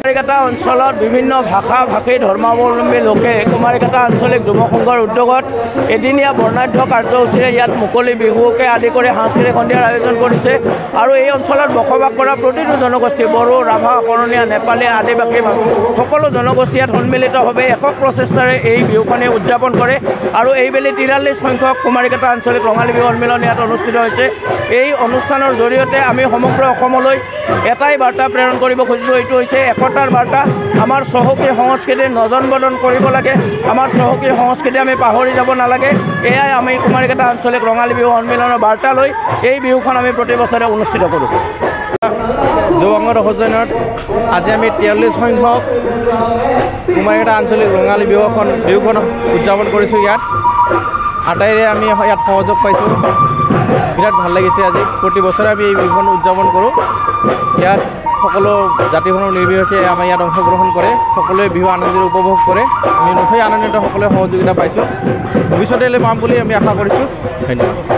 কুমাৰীঘাটা অঞ্চলত বিভিন্ন ভাষা ভাষী ধৰ্মাৱলম্বী লোকে কুমাৰীঘাটা আঞ্চলিক যুৱ সংঘৰ উদ্যোগত এদিনীয়া বৰ্ণাঢ্য কাৰ্যসূচীৰে ইয়াত মুকলি বিহুকে আদি কৰি সাংস্কৃতিক সন্ধিয়াৰ আয়োজন কৰিছে আৰু এই অঞ্চলত বসবাস কৰা প্ৰতিটো জনগোষ্ঠী বড়ো, ৰাভা, কৰণীয়া, নেপালী, আদিবাসী সকলো জনগোষ্ঠী ইয়াত সন্মিলিতভাৱে একক প্ৰচেষ্টাৰে এই বিহুখনি উদযাপন কৰে আৰু এইবেলি 43 সংখ্যক কুমাৰীঘাটা আঞ্চলিক ৰঙালী বিহু সন্মিলন ইয়াত অনুষ্ঠিত হৈছে। এই অনুষ্ঠানৰ জৰিয়তে আমি সমগ্ৰ অসমলৈ এটাই বাৰ্তা প্ৰেৰণ কৰিব খুজিছোঁ, এইটো হৈছে একতাৰ বাৰ্তা। আমাৰ চহকী সংস্কৃতি নদন বদন কৰিব লাগে, আমাৰ চহকী সংস্কৃতি আমি পাহৰি যাব নালাগে। এয়াই আমি কুমাৰীঘাটা আঞ্চলিক ৰঙালী বিহু সন্মিলনৰ বাৰ্তা লৈ এই বিহুখন আমি প্ৰতি বছৰে অনুষ্ঠিত কৰোঁ। যুৱ সংঘৰ সৌজন্যত আজি আমি 43 সংখ্যক কুমাৰীঘাটা আঞ্চলিক ৰঙালী বিহুখন উদযাপন কৰিছোঁ। ইয়াত আটাইৰে আমি ইয়াত সহযোগ পাইছোঁ, বিৰাট ভাল লাগিছে। আজি প্ৰতি বছৰে আমি এই বিহুখন উদযাপন কৰোঁ। ইয়াত সকলো জাতিখনৰ নিৰ্বিশেষে আমাৰ ইয়াত অংশগ্ৰহণ কৰে, সকলোৱে বিহু আনন্দেৰে উপভোগ কৰে। আমি নথৈ আনন্দিত, সকলোৱে সহযোগিতা পাইছোঁ, ভৱিষ্যতলৈ পাম বুলি আমি আশা কৰিছোঁ। ধন্যবাদ।